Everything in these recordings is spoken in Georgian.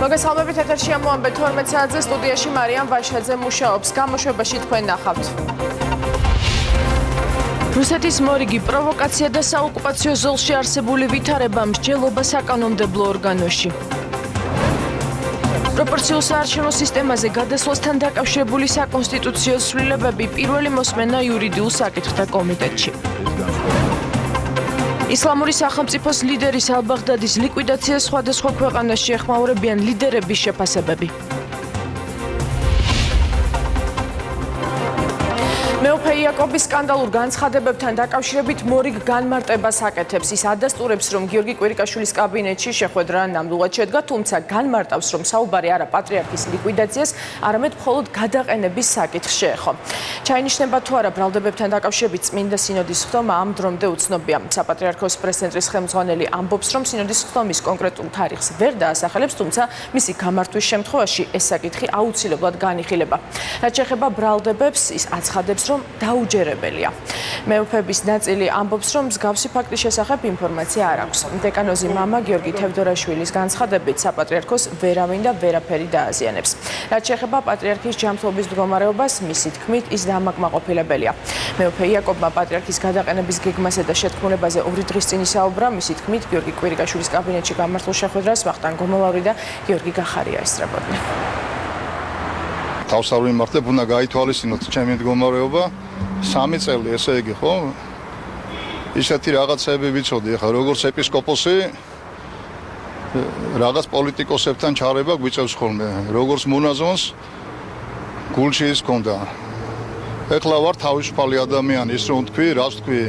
მოგესალმებით, ეთერშია მოამბე 12 საათზე სტუდიაში მარიამ ვაშაძე მუშაობს. გამოშვებაში თქვენ ნახავთ. რუსეთის მორიგი პროვოკაცია და საოკუპაციო ზოლში არსებული ვითარება მსჯელობა საკანონმდებლო ორგანოში. პროპორციულ საარჩევნო სისტემაზე გადასვლასთან დაკავშირებული საკონსტიტუციო ცვლილებები პირველი მოსმენა იურიდიულ საკითხთა კომიტეტში. ისლამური სახელმწიფოს ლიდერის ალ-ბაღდადის ლიკვიდაციას სხვადასხვა ქვეყანაში ეხმაურებიან ლიდერების შეფასებები. მეუფე იაკობის სკანდალურ განცხადებებთან დაკავშირებით მორიგ განმარტებას აკეთებს. ის ადასტურებს, რომ გიორგი კვირიკაშვილის კაბინეტში შეხვედრა ნამდვილად შედგა, თუმცა განმარტავს, რომ საუბარი არა პატრიარქის ლიკვიდაციას, არამედ მხოლოდ გადაყენების საკითხს შეეხო. ჩაინიშნება თუ არა ბრალდებებთან დაკავშირებით წმინდა სინოდის ხდომა ამ დრომდე უცნობია. საპატრიარქოს პრეს-ცენტრის ხელმძღვანელი ამბობს, რომ სინოდის ხდომის კონკრეტულ თარიღს ვერ დაასახელებს, თუმცა მისი გამართვის შემთხვევაში ეს საკითხი აუცილებლად განიხილება. რაც შეეხება ბრალდებებს, ის აცხადებს, რომ დაუჯერებელია. მეუფეების ნაწილი ამბობს, რომ მსგავსი ფაქტის შესახებ ინფორმაცია არ აქვს. დეკანოზი მამა გიორგი თევდორაშვილის განცხადებით საპატრიარქოს ვერავინ და ვერაფერი დააზიანებს. რაც შეეხება პატრიარქის ჯანმრთელობის მდგომარეობას, მისი თქმით, ის დამაკმაყოფილებელია. მეუფე იაკობმა პატრიარქის გადაყენების გეგმასა და შეთქმულებაზე 2 დღის წინ ისაუბრა. მისი თქმით, გიორგი კვირიკაშვილის კაბინეტში გამართულ შეხვედრას ვახტანგ გომოლავრი და გიორგი გახარია ესწრებოდნენ. თავს არ ვიმართებ, უნდა გაითვალისწინოთ ჩემი მდგომარეობა. 3 წელი, ესე იგი, ხო? ისეთი რაღაცები ვიცოდი, ხა როგორც ეპისკოპოსი რაღაც პოლიტიკოსებთან ჩარება გვიწევს ხოლმე, როგორც მონაზონს გულში ის ქონდა. ეხლა ვარ თავისუფალი ადამიანი, ის რომ თქვი, რას თქვი?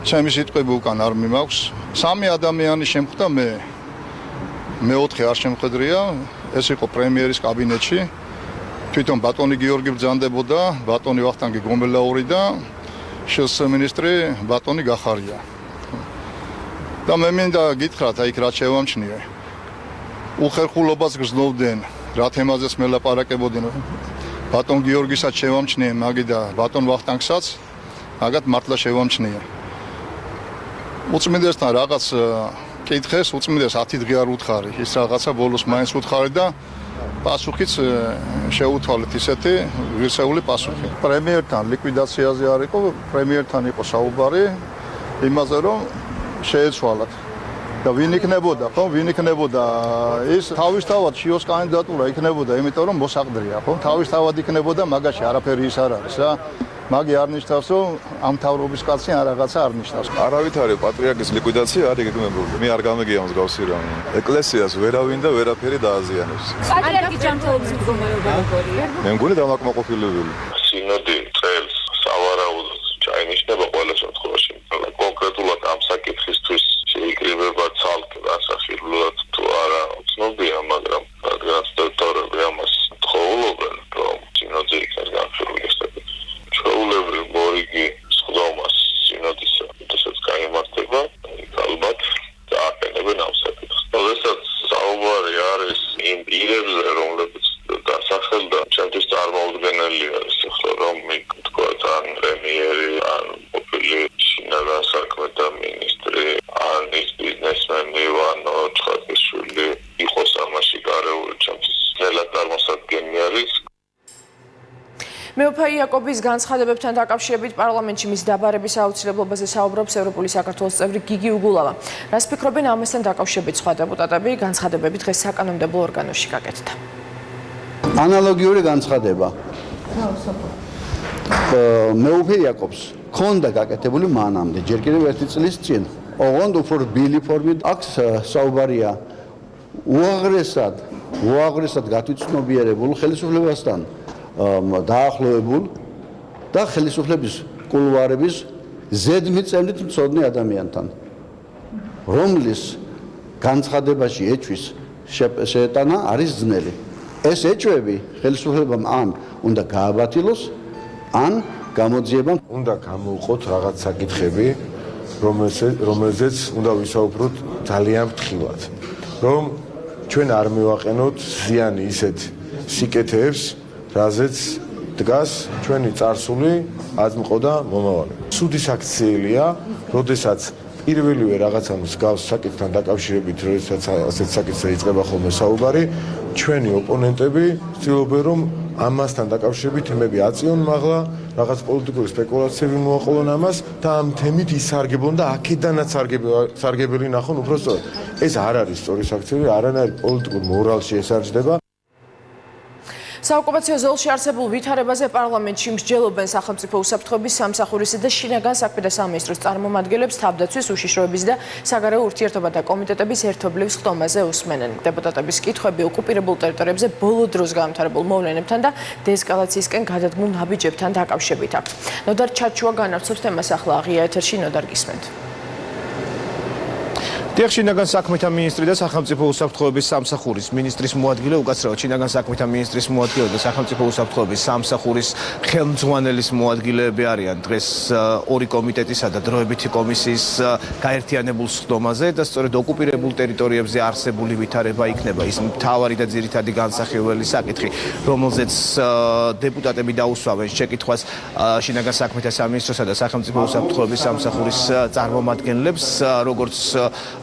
ჩემი სიტყვები უკან არ მიმაქვს. 3 ადამიანი შემხვდა მე 4 არ შემხვედრია, ეს იყო პრემიერის კაბინეტში. თვითონ ბატონი გიორგი ბრძანდებოდა, ბატონი ვახტანგი გომელაური და შს მინისტრი ბატონი გახარია. და მე მინდა გითხრათ, აი რა შევამჩნიე. უხერხულობას გრძნობდნენ, რა თემაზეც მელაპარაკებოდნენ. ბატონ გიორგისაც შევამჩნიე, მაგი და ბატონ ვახტანგსაც, მაგათ მართლა შევამჩნიე. უწმინდესთან რაღაც კითხეს, უწმინდეს 10 დღე არ უთხარი, ის რაღაცა ბოლოს მაინც უთხარი და პასუხიც შეუთვალეთ ისეთი ღირსეული პასუხი. პრემიერთან ლიკვიდაციაზე არ იყო, პრემიერთან იყო საუბარი იმაზე, რომ შეეცვალათ. და ვინ იქნებოდა, ხო? ვინ იქნებოდა? ის თავისთავად შიოს კანდიდატურა იქნებოდა, იმიტომ რომ მოსაყდრია, ხო? თავისთავად იქნებოდა, მაგაში არაფერი ის არ არის, რა. მაგი არ ნიშნავს, რომ ამ თავრობის კაცი ან რაღაცა არ ნიშნავს. არავით არის პატრიარქის ლიკვიდაცია, არის გეგმებული. მე არ გამეგია მსგავსი რამე. ეკლესიას ვერავინ და ვერაფერი დააზიანებს. პატრიარქის ჯანმრთელობის მდგომარეობა როგორია? მე მგონი დამაკმაყოფილებელი. სინოდი წელს სავარაუდოდ ჩაინიშნება ყველა შემთხვევაში. კონკრეტულად ამ საკითხისთვის შეიკრიბება ცალკე დასახელებლად თუ არა უცნობია, მაგრამ რადგან დოქტორები ამას თხოვლობენ, რომ სინოდი იქნას განხილული საკითხი. ჩვეულებრივ მორიგი სხდომას სინოდისა, თუმცა გაიმართება, ალბათ დააყენებენ ამ საკითხს. როდესაც საუბარი არის იმ პირებზე, რომლებიც დასახელდა, ჩემთვის წარმოუდგენელია ის, რომ თქვათ ან პრემიერი, ან ყოფილი შინაგან საქმეთა მინისტრი, ან ის ბიზნესმენი ვანო ჩხატიშვილი იყოს ამაში გარეული, ჩემთვის ძნელად წარმოსადგენი არის. მეუფე იაკობის განცხადებებთან დაკავშირებით პარლამენტში მის დაბარების აუცილებლობაზე საუბრობს ევროპული საქართველოს წევრი გიგი უგულავა. რას ფიქრობენ ამასთან დაკავშირებით სხვა დეპუტატები? განცხადებები დღეს საკანონმდებლო ორგანოში გაკეთდა. ანალოგიური განცხადება. მეუფე იაკობს ქონდა გაკეთებული მანამდე, ჯერ კიდევ 1 წლის წინ. ოღონდ უფრო რბილი ფორმით აქ საუბარია უაღრესად გათვითცნობიერებულ ხელისუფლებასთან დაახლოებულ და ხელისუფლების კულუარების ზედმიწევნით მცოდნე ადამიანთან, რომლის განცხადებაში ეჭვის შეტანა არის ძნელი. ეს ეჭვები ხელისუფლებამ ან უნდა გააბათილოს, ან გამოძიებამ უნდა გამოუყოთ რაღაც საკითხები, რომელზეც უნდა ვისაუბროთ ძალიან ფრთხილად, რომ ჩვენ არ მივაყენოთ ზიანი ისეთ სიკეთეებს, რაზეც დგას ჩვენი წარსული, აზმყო და მომავალი. სუდის აქციელია, როდესაც პირველივე რაღაცა მსგავს საკითხთან დაკავშირებით, როდესაც ასეთ საკითხზე იწყება ხოლმე საუბარი, ჩვენი ოპონენტები ცდილობენ რომ ამასთან დაკავშირებით თემები აწიონ მაღლა, რაღაც პოლიტიკური სპეკულაციები მოაყოლონ ამას და ამ თემით ისარგებლონ და აქედანაც სარგებელი ნახონ უბრალოდ. ეს არ არის სწორი საქციელი, არანაირ პოლიტიკურ მორალში ესარჯდება. საოკუპაციო ზოლში არსებულ ვითარებაზე პარლამენტში მსჯელობენ სახელმწიფო უსაფრთხოების სამსახურისა და შინაგან საქმეთა სამინისტროს წარმომადგენლებს თავდაცვის უშიშროების და საგარეო ურთიერთობათა კომიტეტების ერთობლივ სხდომაზე უსმენენ. დეპუტატების კითხვები ოკუპირებულ ტერიტორიებზე ბოლო დროს გამართარებულ მოვლენებთან და დეესკალაციისკენ გადადგმულ ნაბიჯებთან დაკავშირებით აქვთ. ნოდარ ჩაჩუა განავრცობს თემას ახლა აღია ეთერში ნოდარ გისმენთ. შინაგან საქმეთა მინისტრი და სახელმწიფო უსაფრთხოების სამსახურის მინისტრის მოადგილე უკაცრავად შინაგან საქმეთა მინისტრის მოადგილე და სახელმწიფო უსაფრთხოების სამსახურის ხელმძღვანელის მოადგილეები არიან დღეს ორი კომიტეტისა და დროებითი კომისიის გაერთიანებულ სხდომაზე და სწორედ ოკუპირებულ ტერიტორიებზე არსებული ვითარება იქნება ის მთავარი და ძირითადი განსახილველი საკითხი, რომელზეც დეპუტატები დაუსვავენ შეკითხვას შინაგან საქმეთა სამინისტროსა და სახელმწიფო უსაფრთხოების სამსახურის წარმომადგენლებს, როგორც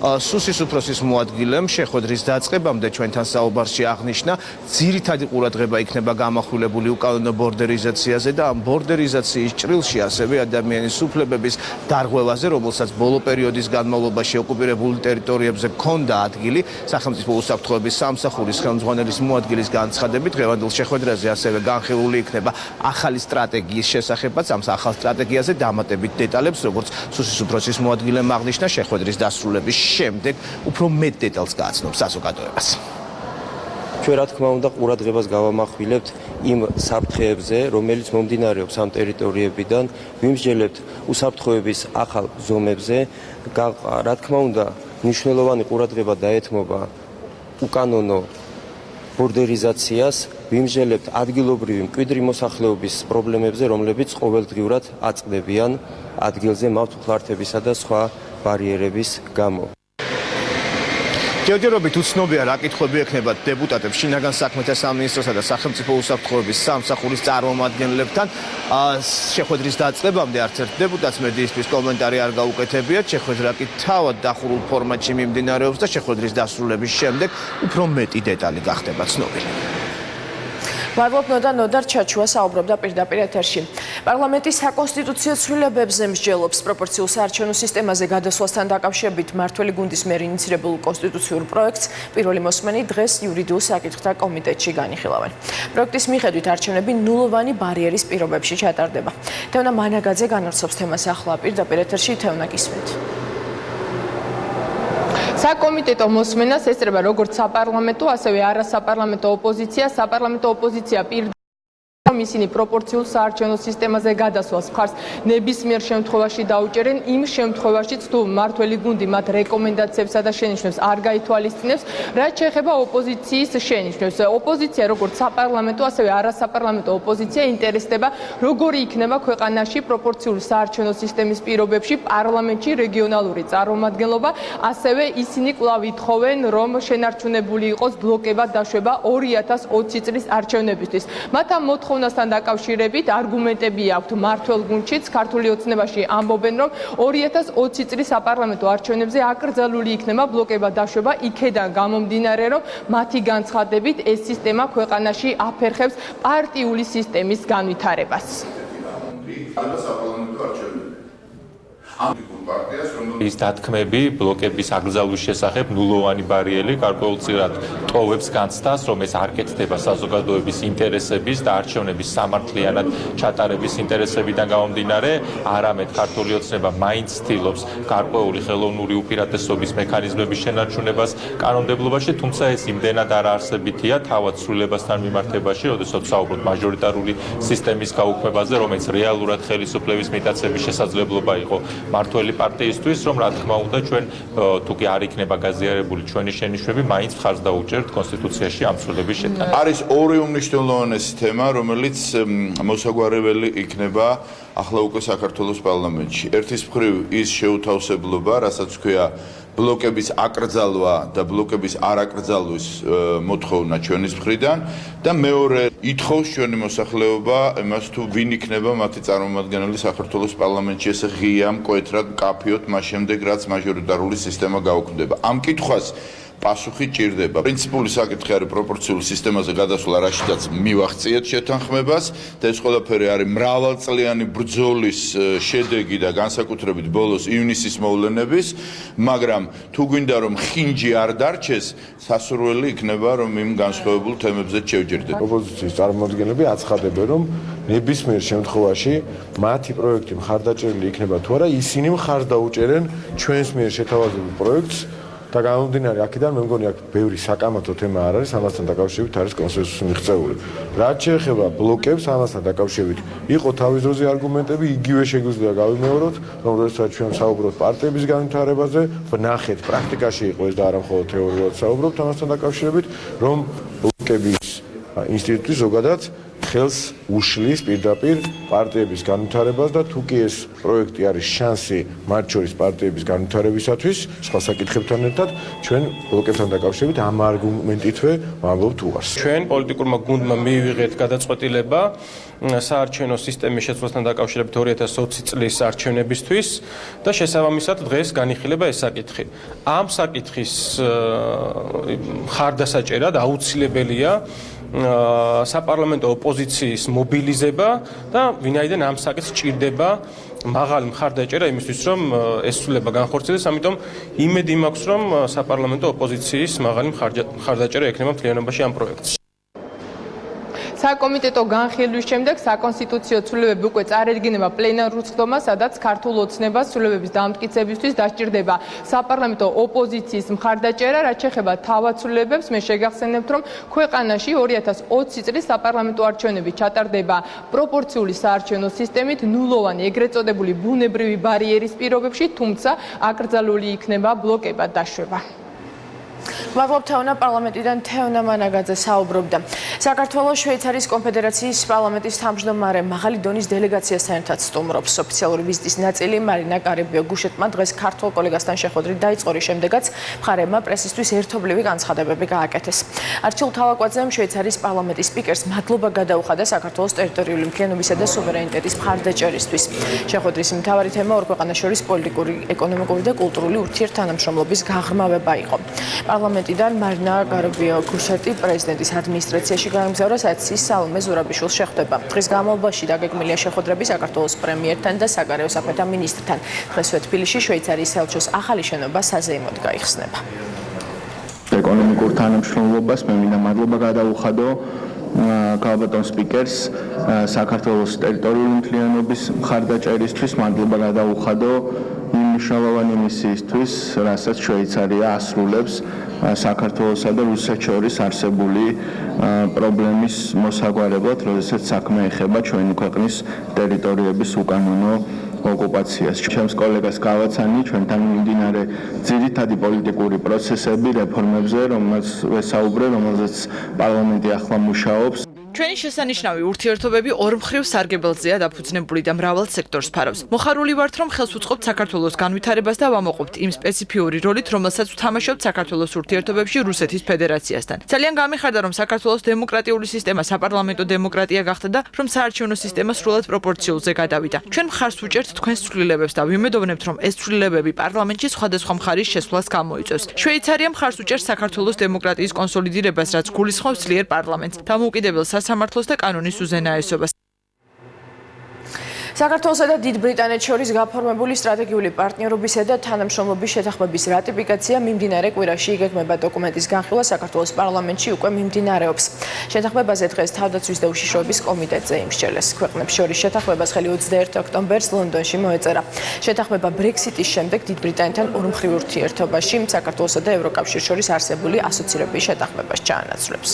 სუსის უფროსის მოადგილემ შეხვედრის დაწყებამდე ჩვენთან საუბარში აღნიშნა, ძირითადი ყურადღება იქნება გამახვილებული უკანონო ბორდერიზაციაზე და ამ ბორდერიზაციის ჭრილში ასევე ადამიანის უფლებების დარღვევაზე, რომელსაც ბოლო პერიოდის განმავლობაში ოკუპირებულ ტერიტორიებზე ჰქონდა ადგილი, სახელმწიფო უსაფრთხოების სამსახურის ხელმძღვანელის მოადგილის განცხადებით, დღევანდელ შეხვედრაზე ასევე განხილული იქნება ახალი სტრატეგიის შესახებაც, ამ ახალ სტრატეგიაზე დამატებით დეტალებს, როგორც სუსის უფროსის მოადგილემ აღნიშნა, შეხვედრის დასრულების შემდეგ უფრო მეტ დეტალს გააცნობს საზოგადოებას. ჩვენ რა თქმა უნდა ყურადღებას გავამახვილებთ იმ საფრთხეებზე, რომელიც მომდინარეობს ამ ტერიტორიებიდან, ვიმსჯელებთ უსაფრთხოების ახალ ზომებზე, რა თქმა უნდა მნიშვნელოვანი ყურადღება დაეთმობა უკანონო ბორდერიზაციას, ვიმსჯელებთ ადგილობრივი მკვიდრი მოსახლეობის პრობლემებზე, რომლებიც ყოველდღიურად აწყდებიან ადგილზე მავთუხლართებისა და სხვა ბარიერების გამო. ჯერჯერობით უცნობია რა კითხვები ექნება დეპუტატებს შინაგან საქმეთა სამინისტროსა და სახელმწიფო უსაფრთხოების სამსახურის წარმომადგენლებთან. შეხვედრის დაწყებამდე არც ერთ დეპუტატს მედიისთვის კომენტარი არ გაუკეთებიათ. შეხვედრა კი თავად დახურულ ფორმატში მიმდინარეობს და შეხვედრის დასრულების შემდეგ უფრო მეტი დეტალი გახდება ცნობილი. მადლობ ნოდარ ჩაჩუა საუბრობდა პირდაპირ ეთერში. პარლამენტის საკონსტიტუციო ცვლილებებზე მსჯელობს პროპორციულ საარჩევნო სისტემაზე გადასვლასთან დაკავშირებით მმართველი გუნდის მიერ ინიცირებულ კონსტიტუციურ პროექტს პირველი მოსმენი დღეს იურიდიულ საკითხთა კომიტეტში განიხილავენ. პროექტის მიხედვით არჩევნები ნულოვანი ბარიერის პირობებში ჩატარდება. თევნა მანაგაძე განავრცობს თემას ახლა პირდაპირ ეთერში. თევნა გისმენთ. საკომიტეტო მოსმენას ესწრება როგორც საპარლამენტო, ასევე არასაპარლამენტო ოპოზიცია. საპარლამენტო ოპოზიცია ისინი პროპორციულ საარჩევნო სისტემაზე გადასვლას მხარს ნებისმიერ შემთხვევაში დაუჭერენ, იმ შემთხვევაშიც თუ მმართველი გუნდი მათ რეკომენდაციებსა და შენიშვნებს არ გაითვალისწინებს, რაც შეეხება ოპოზიციის შენიშვნებს. ოპოზიცია როგორც საპარლამენტო, ასევე არასაპარლამენტო ოპოზიცია ინტერესდება, როგორი იქნება ქვეყანაში პროპორციული საარჩევნო სისტემის პირობებში პარლამენტში რეგიონალური წარმომადგენლობა, ასევე ისინი კვლავ ითხოვენ, რომ შენარჩუნებული იყოს ბლოკებად დაშვება 2020 წლის არჩევნებისთვის. მათ ამ მოთხოვნასთან დაკავშირებით არგუმენტები აქვთ მმართველ გუნდშიც. ქართული ოცნებაში ამბობენ, რომ 2020 წლის საპარლამენტო არჩევნებზე აკრძალული იქნება ბლოკებად დაშვება, იქედან გამომდინარე, რომ მათი განცხადებით ეს სისტემა ქვეყანაში აფერხებს პარტიული სისტემის განვითარებას. ის დათქმები ბლოკების აკრძალვის შესახებ ნულოვანი ბარიერი გარკვეულწილად ტოვებს განცდას, რომ ეს არ კეთდება საზოგადოების ინტერესების და არჩევნების სამართლიანად ჩატარების ინტერესებიდან გამომდინარე, არამედ ქართული ოცნება მაინც ცდილობს გარკვეული ხელოვნური უპირატესობის მექანიზმების შენარჩუნებას კანონმდებლობაში, თუმცა ეს იმდენად არაარსებითია თავად ცვლილებასთან მიმართებაში, როდესაც საუბრობთ მაჟორიტარული სისტემის გაუქმებაზე, რომელიც რეალურად ხელისუფლების მიტაცების შესაძლებლობა იყო მმართველი პარტიისთვის, რომ რა თქმა უნდა ჩვენ თუ კი არ იქნება გაზიარებული ჩვენი შენიშვნები, მაინც მხარს დაუჭერთ კონსტიტუციაში ამ ცვლილების შეტანა. არის ორი უმნიშვნელოვანესი თემა, რომელიც მოსაგვარებელი იქნება ახლა უკვე საქართველოს პარლამენტში. ერთის მხრივ ის შეუთავსებლობა, რასაც ქვია ბლოკების აკრძალვა და ბლოკების არაკრძალვის მოთხოვნა ჩვენის მხრიდან და მეორე ითხოვს ჩვენი მოსახლეობა იმას თუ ვინ იქნება მათი წარმომადგენელი საქართველოს პარლამენტში ესე ღია მკვეთრად მკაფიოდ მას შემდეგ რაც მაჟორიტარული სისტემა გაუქმდება. ამ კითხვას პასუხი ჭირდება. პრინციპული საკითხი არის პროპორციულ სისტემაზე გადასვლა, რაშიდაც მივახციეთ შეთანხმებას და ეს ყველაფერი არის მრავალწლიანი ბრძოლის შედეგი და განსაკუთრებით ბოლოს ივნისის მოვლენების, მაგრამ თუ გვინდა რომ ხინჯი არ დარჩეს, სასურველი იქნება რომ იმ განსხვავებულ თემებზე შევჯერდეთ. ოპოზიციის წარმომადგენლები აცხადებენ რომ ნებისმიერ შემთხვევაში მათი პროექტი მხარდაჭერილი იქნება თუ არა, ისინი მხარს დაუჭერენ ჩვენს მიერ შეთავაზებულ პროექტს. და გამომდინარე აქედან მე მგონი აქ ბევრი საკამათო თემა არ არის, ამასთან დაკავშირებით არის კონსენსუსი მიღწეული. რაც შეეხება ბლოკებს, ამასთან დაკავშირებით იყო თავის დროზე არგუმენტები, იგივე შეგვიძლია გავიმეოროთ, რომ როდესაც ჩვენ საუბრობთ პარტიების განვითარებაზე, ვნახეთ პრაქტიკაში იყო ეს და არა მხოლოდ თეორიულად საუბრობთ ამასთან დაკავშირებით, რომ ბლოკების ინსტიტუტი ზოგადად ხელს უშლის პირდაპირ პარტიების განვითარებას და თუ კი ეს პროექტი არის შანსი მათ შორის პარტიების განვითარებისათვის, სხვა საკითხებთან ერთად, ჩვენ ბლოკებთან დაკავშირებით ამ არგუმენტითვე ვამბობთ უარს. ჩვენ პოლიტიკურმა გუნდმა მივიღეთ გადაწყვეტილება საარჩევნო სისტემის შეცვლასთან დაკავშირებით 2020 წლის არჩევნებისთვის და შესაბამისად დღეს განიხილება ეს საკითხი. ამ საკითხის მხარდასაჭერად აუცილებელია საპარლამენტო ოპოზიციის მობილიზება და ვინაიდან ამ საკითხს ჭირდება მაღალი მხარდაჭერა იმისთვის რომ ეს ცვლილება განხორციელდეს, ამიტომ იმედი მაქვს რომ საპარლამენტო ოპოზიციის მაღალი მხარდაჭერა ექნება მთლიანობაში ამ პროექტში. საკომიტეტო განხილვის შემდეგ საკონსტიტუციო ცვლილებები უკვე წარედგინება პლენარულ სხდომას, სადაც ქართულ ოცნებას ცვლილებების დამტკიცებისთვის დასჭირდება საპარლამენტო ოპოზიციის მხარდაჭერა. რაც შეეხება თავად ცვლილებებს, მე შეგახსენებთ, რომ ქვეყანაში 2020 წლის საპარლამენტო არჩევნები ჩატარდება პროპორციული საარჩევნო სისტემით, ნულოვანი ეგრეთ წოდებული ბუნებრივი ბარიერის პირობებში, თუმცა აკრძალული იქნება ბლოკებად დაშვება. მადლობ თეონა, პარლამენტიდან თეონა მანაგაძე საუბრობდა. საქართველოს შვეიცარიის კონფედერაციის პარლამენტის თავმჯდომარე მაღალი დონის დელეგაციასთან ერთად სტუმრობს. ოფიციალური ვიზიტის ნაწილი მარინა კარებიო-გუშეტმა დღეს ქართულ კოლეგასთან შეხვედრით დაიწყო, რის შემდეგაც მხარეებმა პრესისთვის ერთობლივი განცხადებები გააკეთეს. არჩილ თავაკვაძემ შვეიცარიის პარლამენტის სპიკერს მადლობა გადაუხადა საქართველოს ტერიტორიული მთლიანობისა და სუვერენიტეტის მხარდაჭერისთვის. შეხვედრის მთავარი თემა ორ ქვეყანას შორის პოლიტიკური, ეკონომიკური და კულტურული ურთიერთთანამშრომლობის გაღრმავება იყო. პარლამენტიდან მარინა კარებიო-გუშეტი პრეზიდენტის ადმინისტრაციაში გაემგზავრა, სადაც ის სალომე ზურაბიშვილს შეხვდება. დღის განმავლობაში დაგეგმილია შეხვედრები საქართველოს პრემიერთან და საგარეო საქმეთა მინისტრთან. დღესვე თბილისში შვეიცარიის საელჩოს ახალი შენობა საზეიმოდ გაიხსნება. ეკონომიკურ თანამშრომლობას მე მინდა მადლობა გადაუხადო ქალბატონ სპიკერს საქართველოს ტერიტორიული მთლიანობის მხარდაჭერისთვის, მადლობა გადაუხადო იმ მნიშვნელოვანი მისიისთვის, რასაც შვეიცარია ასრულებს საქართველოსა და რუსეთს შორის არსებული პრობლემის მოსაგვარებლად, როდესაც საქმე ეხება ჩვენი ქვეყნის ტერიტორიების უკანონო ოკუპაციას. ჩემს კოლეგას გავაცანი ჩვენთან მიმდინარე ძირითადი პოლიტიკური პროცესები, რეფორმებზე, რომელზეც ვესაუბრე, რომელზეც პარლამენტი ახლა მუშაობს. ჩვენი შესანიშნავი ურთიერთობები ორმხრივ სარგებელზეა დაფუძნებული და მრავალ სექტორს ფარავს. მოხარული ვართ, რომ ხელს უწყობთ საქართველოს განვითარებას და ვამოყობთ იმ სპეციფიური როლით, რომელსაც ვთამაშობთ საქართველოს ურთიერთობებში რუსეთის ფედერაციასთან. ძალიან გამიხარდა, რომ საქართველოს დემოკრატიული სისტემა საპარლამენტო დემოკრატია გახდა და რომ საარჩევნო სისტემა სრულად პროპორციულზე გადავიდა. ჩვენ მხარს ვუჭერთ თქვენს ცვლილებებს და ვიმედოვნებთ, რომ ეს ცვლილებები პარლამენტში სხვადასხვა მხარის შესვლას გამოიწვევს. შვეიცარია მხარს უჭერს საქართველოს დემოკრატიის კონსოლიდირებას, რაც გულისხმობს ძლიერ პარლამენტს, დამოუკიდებელ სამართლოს და კანონის უზენაესობას. საქართველოსა და დიდ ბრიტანეთს შორის გაფორმებული სტრატეგიული პარტნიორობისა და თანამშრომლობის შეთანხმების რატიფიკაცია მიმდინარე კვირაში იგეგმება. დოკუმენტის განხილვა საქართველოს პარლამენტში უკვე მიმდინარეობს. შეთანხმებაზე დღეს თავდაცვის და უშიშროების კომიტეტზე იმსჯელეს. ქვეყნებს შორის შეთანხმებას ხელი 21 ოქტომბერს ლონდონში მოეწერა. შეთანხმება ბრექსიტის შემდეგ დიდ ბრიტანეთთან ორმხრივ ურთიერთობაში საქართველოსა და ევროკავშირის შორის არსებული ასოცირების შეთანხმებას ჩაანაცვლებს.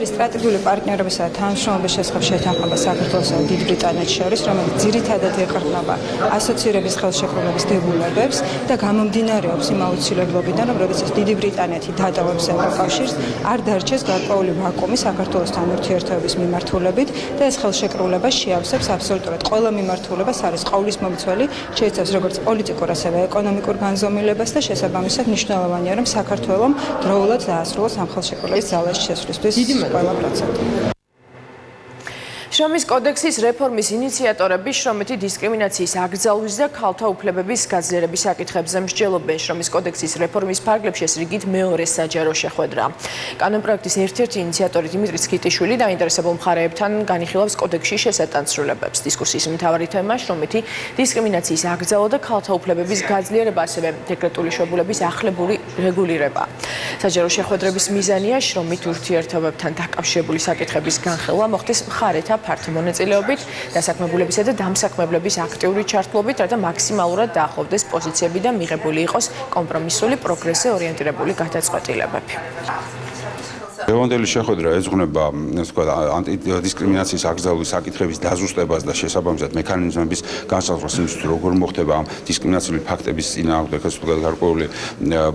არის სტრატეგიული პარტნიორებისა და თანამშრომლობის შესახებ შეთანხმება საქართველოსა და დიდ ბრიტანეთს შორის, რომელიც ძირითადად ეყრდნობა ასოცირების ხელშეკრულების დებულებებს და გამომდინარეობს იმ აუცილებლობიდან, რომ როდესაც დიდი ბრიტანეთი დატოვებს ევროკავშირს, არ დარჩეს გარკვეული ვაკუუმი საქართველოსთან ურთიერთობების მიმართულებით და ეს ხელშეკრულება შეავსებს აბსოლუტურად ყველა მიმართულებას, არის ყოვლისმომცველი, შეიცავს როგორც პოლიტიკურ, ასევე ეკონომიკურ განზომილებას და შესაბამისად მნიშვნელოვანია, რომ საქართველოს დროულად დაასრულოს ამ ხელშეკრულების ძალაში შესვლისთვის ყველა პროცესი. შრომის კოდექსის რეფორმის ინიციატორები შრომითი დისკრიმინაციის აკრძალვის და ქალთა უფლებების გაძლიერების საკითხებზე მსჯელობენ. შრომის კოდექსის რეფორმის ფარგლებში ეს რიგით მეორე საჯარო შეხვედრა. კანონპროექტის ერთ-ერთი ინიციატორი დიმიტრი სქიტიშვილი დაინტერესებულ მხარეებთან განიხილავს კოდექსში შესატანცრულებებს. დისკუსიის მთავარი თემა შრომითი დისკრიმინაციის აკრძალვა და ქალთა უფლებების გაძლიერება, ასევე დეკრეტული შვებულების ახლებური რეგულირება. საჯარო შეხვედრების მიზანია შრომით ურთიერთობებთან დაკავშირებული საკითხების განხილვა მოხდეს მხარეთა ფართო მონაწილეობით, დასაქმებულებისა და დამსაქმებლების აქტიური ჩართულობით, რათა მაქსიმალურად დაახლოვდეს პოზიციები და მიღებული იყოს კომპრომისული პროგრესზე ორიენტირებული გადაწყვეტილებები. დღევანდელი შეხვედრა ეძღვნება ანტიდისკრიმინაციის აკრძალვის საკითხების დაზუსტებას და შესაბამისად მექანიზმების განსაზღვრას იმისთვის, როგორ მოხდება ამ დისკრიმინაციული ფაქტების წინააღმდეგ გარკვეული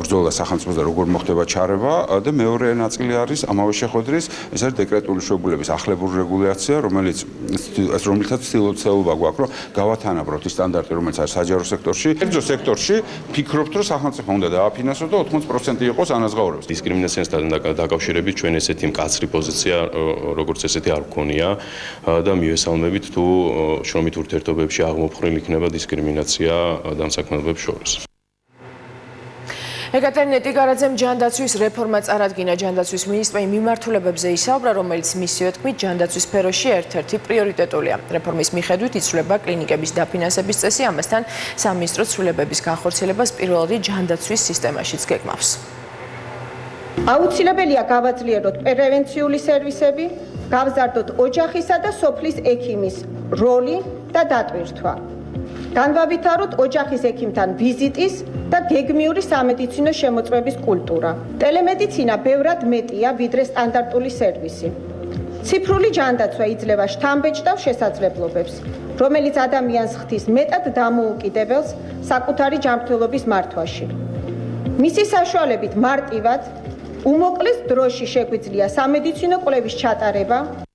ბრძოლა სახელმწიფოს და როგორ მოხდება ჩარევა და მეორე ნაწილი არის ამავე შეხვედრის, ეს არის დეკრეტული შვებულების ახლებური რეგულაცია, რომელთაც ცდილობა გვაქვს, რომ გავათანაბროთ ის სტანდარტი, რომელიც არის საჯარო სექტორში. კერძო სექტორში ფიქრობთ, რომ სახელმწიფო უნდა დააფინანსოს და 80% იყოს ანაზღაურებს. დისკრიმინაციასთან დაკავშირებით ჩვენ ესეთი მკაცრი პოზიცია როგორც ესეთი არ გქონია და მივესალმებით თუ შრომით ურთიერთობებში აღმოფხრილ იქნება დისკრიმინაცია დამსაქმებელებს შორის. ეკატერინე ტიგარაძემ ჯანდაცვის რეფორმა წარადგინა. ჯანდაცვის მინისტრმა იმ მიმართულებებზე ისაუბრა, რომელიც მისივე თქმით ჯანდაცვის სფეროში ერთ-ერთი პრიორიტეტულია. რეფორმის მიხედვით იცვლება კლინიკების დაფინანსების წესი, ამასთან სამინისტრო ცვლილებების განხორციელებას პირველადი ჯანდაცვის სისტემაშიც გეგმავს. აუცილებელია გავაძლიეროთ პრევენციული სერვისები, გავზარდოთ ოჯახისა და სოფლის ექიმის როლი და დატვირთვა. განვავითაროთ ოჯახის ექიმთან ვიზიტის და გეგმიური სამედიცინო შემოწმების კულტურა. ტელემედიცინა ბევრად მეტია ვიდრე სტანდარტული სერვისი. ციფრული ჯანდაცვა იძლევა შთამბეჭდავ შესაძლებლობებს, რომელიც ადამიანს ხდის მეტად დამოუკიდებელს საკუთარი ჯანმრთელობის მართვაში. მისი საშუალებით მარტივად უმოკლეს დროში შეგვიძლია სამედიცინო კვლევის ჩატარება.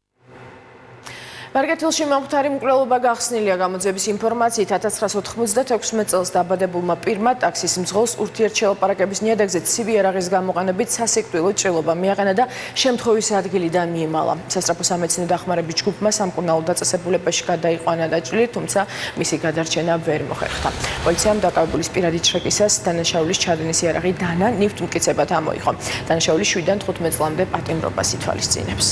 მარგეთილში მომხდარი მკვლელობა გახსნილია. გამოძიების ინფორმაციით 1996 წელს დაბადებულმა პირმა ტაქსის მძღოლს ურთიერთშელაპარაკების ნიადაგზე ცივი იარაღის გამოყენებით სასიკვდილო ჭრილობა მიაყენა და შემთხვევის ადგილიდან მიემალა. სასწრაფო სამედიცინო დახმარების ჯგუფმა სამკურნალო დაწესებულებაში გადაიყვანა დაჭრილი, თუმცა მისი გადარჩენა ვერ მოხერხდა. პოლიციამ დაკავებულის პირადი ჩრეკისას დანაშაულის ჩადენის იარაღი დანა ნივთი მტკიცებად ამოიღო. დანაშაული 7-დან 15 წლამდე პატიმრობას ითვალისწინებს.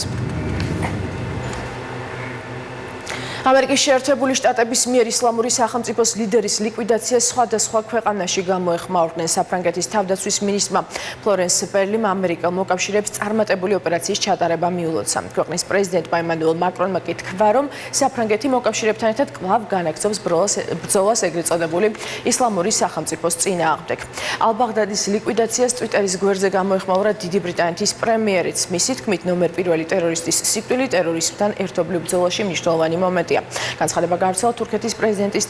ამერიკის შეერთებული შტატების მიერ ისლამური სახელმწიფოს ლიდერის ლიკვიდაციას სხვადასხვა ქვეყანაში გამოეხმაურდნენ. საფრანგეთის თავდაცვის მინისტრმა ფლორენს პერლიმ ამერიკელ მოკავშირეებს წარმატებული ოპერაციის ჩატარება მიულოცა. ქვეყნის პრეზიდენტმა ემანუელ მაკრონმა კი თქვა, რომ საფრანგეთი მოკავშირეებთან ერთად კვლავ განაგრძობს ბრძოლას ეგრეთ წოდებული ისლამური სახელმწიფოს წინააღმდეგ. ალ-ბაღდადის ლიკვიდაციას ტვიტერის გვერდზე გამოეხმაურა დიდი ბრიტანეთის პრემიერიც. მისი თქმით, ნომერ პირველი ტერორისტის სიკვდილი ტერორიზმთან ერთობლივ ბრძოლაში მნიშვნელოვანი მომენტია. განცხადება გავრცელა თურქეთის პრეზიდენტის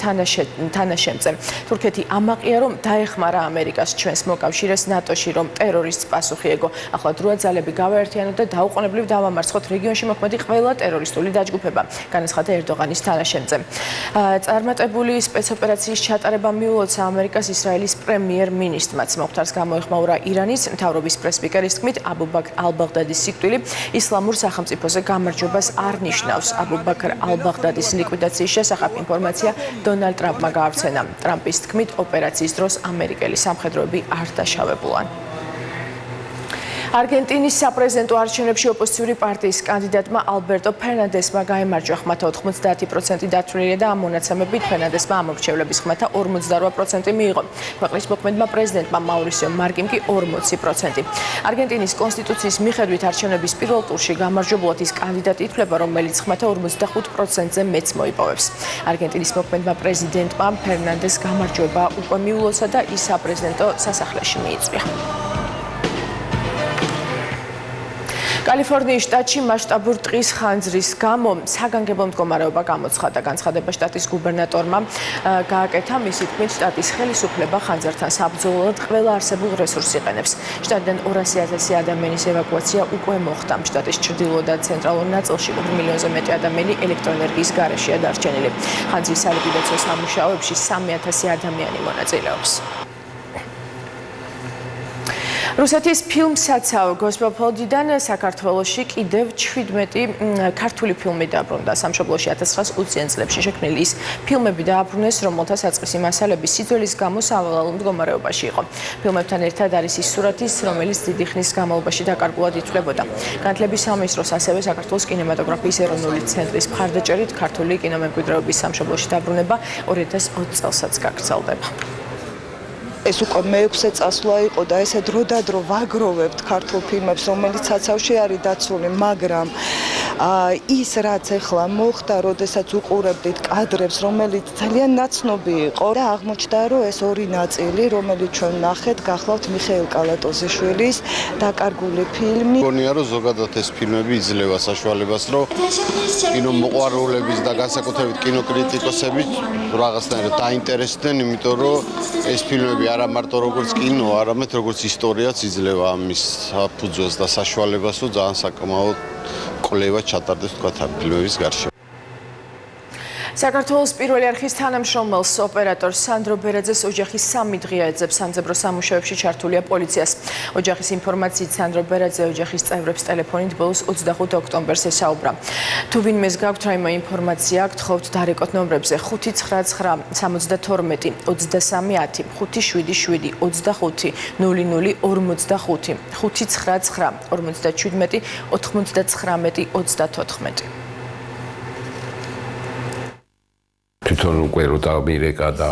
თანაშემწემ. თურქეთი ამაყია, რომ დაეხმარა ამერიკას ჩვენს მოკავშირეს ნატოში, რომ ტერორისტს პასუხი ეგო. ახლა დროა ძალები გავაერთიანოთ და დაუყოვნებლივ დავამარცხოთ რეგიონში მოქმედი ყველა ტერორისტული დაჯგუფება, განაცხადა ერდოღანის თანაშემწემ. წარმატებული სპეცოპერაციის ჩატარება მიულოცა ამერიკას ისრაელის პრემიერ-მინისტრმაც. მომხდარს გამოეხმაურა ირანის მთავრობის პრესპიკერის თქმით, აბუ ბაქრ ალ-ბაღდადის სიკვდილი ისლამურ სახელმწიფოზე გამარჯვებას არ ნიშნავს. აბუ ბაქრ ალ-ბაღდადის ლიკვიდაციის შესახებ ინფორმაცია დონალდ ტრამპმა გაავრცენა. ტრამპის თქმით, ოპერაციის დროს ამერიკელი სამხედროები არ დაშავებულან. არგენტინის საპრეზიდენტო არჩევნებში ოპოზიციური პარტიის კანდიდატმა ალბერტო ფერნანდესმა გაიმარჯვა. ხმათა 90% დათვლილია და ამ მონაცემებით ფერნანდესმა ამორჩევლების ხმათა 48% მიიღო. ქვეყნის მოქმედმა პრეზიდენტმა მაურისიო მარკიმ კი 40%. არგენტინის კონსტიტუციის მიხედვით არჩევნების პირველ ტურში გამარჯვებულად ის კანდიდატი ითვლება, რომელიც ხმათა 45%-ზე მეც მოიპოვებს. არგენტინის მოქმედმა პრეზიდენტმა ფერნანდეს გამარჯვება უკვე მიულოცა და ის საპრეზიდენტო სასახლეში მიიწვია. კალიფორნიის შტატში მასშტაბურ ტყის ხანძრის გამო საგანგებო მდგომარეობა გამოცხადა. განცხადება შტატის გუბერნატორმა გააკეთა. მისი თქმით, შტატის ხელისუფლება ხანძრთან საბრძოლოდ ყველა არსებულ რესურსს იყენებს. შტატიდან 200,000 ადამიანის ევაკუაცია უკვე მოხდა. შტატის ჩრდილო და ცენტრალურ ნაწილში 2 მილიონზე მეტი ადამიანი ელექტროენერგიის გარეშეა დარჩენილი. ხანძრის სალიკვიდაციო სამუშაოებში 3,000 ადამიანი მონაწილეობს. რუსეთის ფილმსაცავ გოსპოპოლდიდან საქართველოში კიდევ 17 ქართული ფილმი დაბრუნდა. სამშობლოში 1920-იან წლებში შექმნილი ის ფილმები დააბრუნეს, რომელთა საწყისი მასალები სიძველის გამო სავალალო მდგომარეობაში იყო. ფილმებთან ერთად არის ის სურათის, რომელიც დიდი ხნის განმავლობაში დაკარგულად ითვლებოდა. განათლების სამინისტროს ასევე საქართველოს კინემატოგრაფიის ეროვნული ცენტრის მხარდაჭერით ქართული კინომემკვიდრეობის სამშობლოში დაბრუნება 2020 წელსაც გაგრძელდება. ეს უკვე მე-6 წასვლა იყო და ესე დროდადრო ვაგროვებთ ქართულ ფილმებს, რომელიც საცავში არის დაცული, მაგრამ ის რაც ახლა მოხდა, როდესაც უყურებდით კადრებს, რომელიც ძალიან ნაცნობი იყო და აღმოჩნდა, რომ ეს ორი ნაწილი, რომელიც ჩვენ ნახეთ, გახლავთ მიხეილ კალატოზიშვილის დაკარგული ფილმი. მგონია, რომ ზოგადად ეს ფილმები იძლევა საშუალებას, რომ კინომოყვარულების და განსაკუთრებით კინოკრიტიკოსები რაღაცნაირად დაინტერესდნენ, იმიტომ რომ ეს ფილმები არა მარტო როგორც კინო, არამედ როგორც ისტორიაც იძლევა ამის საფუძველს და საშუალებას, რომ ძალიან საკმაოდ კვლევა ჩატარდეს თქვა ფილმების გარშემო. საქართველოს პირველი არხის თანამშრომელს ოპერატორ სანდრო ბერაძეს ოჯახის 3 დღე აეძებს სამძებრო სამუშაოებში ჩართულია პოლიციას. ოჯახის ინფორმაციით სანდრო ბერაძე ოჯახის წევრებს ტელეფონით ბოლოს 25 ოქტომბერს ესაუბრა. თუ ვინმეს გაქვთ რაიმე ინფორმაცია, გთხოვთ დარეკოთ ნომრებზე 599 72 23 10 577 25 00 45 599 57 99 34. თვითონ უკვე რო დამირეკა და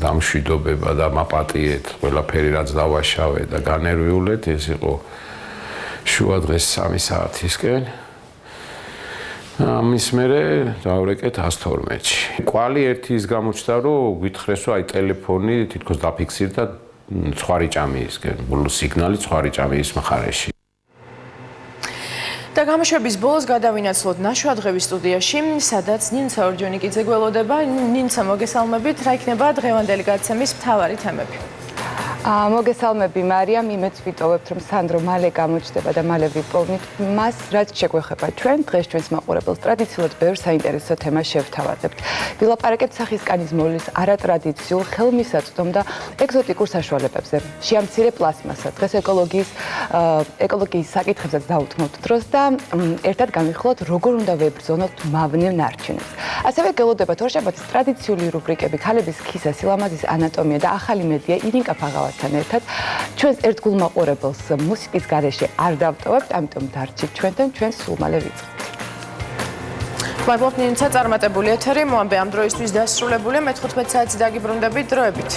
დამშვიდობება და მაპატიეთ ყველაფერი რაც დავაშავე და განერვიულეთ, ეს იყო შუა დღეს 3 საათისკენ. ამის მერე დავრეკეთ 112-ში. კვალი ერთი ის გამოჩნდა, რომ გითხრეს, რომ აი ტელეფონი თითქოს დაფიქსირდა ცხვარიჭამიისკენ, ბოლო სიგნალი ცხვარიჭამიის მხარეში. და გამოშვების ბოლოს გადავინაცვლოთ ნაშვადღების სტუდიაში, სადაც ნინცა ორჯონიკიძე გველოდება. ნინცა, მოგესალმებით, რა იქნება დღევანდელი გადაცემის მთავარი თემები? მოგესალმები მარიამ, იმეც ვიტოვებთ, რომ სანდრო მალე გამოჩნდება და მალე ვიპოვნით მას, რაც შეგვეხება ჩვენ. დღეს ჩვენს მაყურებელს ტრადიციულად ბევრ საინტერესო თემას შევთავაზებთ. ვილაპარაკებთ სახისკანის მოვლის არატრადიციულ ხელმისაწვდომ და ეგზოტიკურ საშუალებებზე. შეამცირე პლასმასა. დღეს ეკოლოგიის საკითხებსაც დაუთმობთ დროს და ერთად განვიხილოთ, როგორ უნდა ვებრძოლოთ მავნე ნარჩენებს. ასევე გელოდებათ ორშაბათის ტრადიციული რუბრიკები, ქალების ქისა, სილამაზის ანატომია და ახალი მედია ირინკა ფაღავასთან ერთად. ჩვენს ერთგულ მაყურებელს მუსიკის გარეშე არ დავტოვებთ, ამიტომ დარჩით ჩვენთან, ჩვენ სულ მალე ვიწყებთ. მადლობთ ნინცა, წარმატებული ეთერი, მოამბე ამ დროისთვის დასრულებულია, მე 15 საათზე დაგიბრუნდებით დროებით.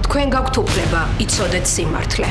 თქვენ გაქვთ უფლება იცოდეთ სიმართლე.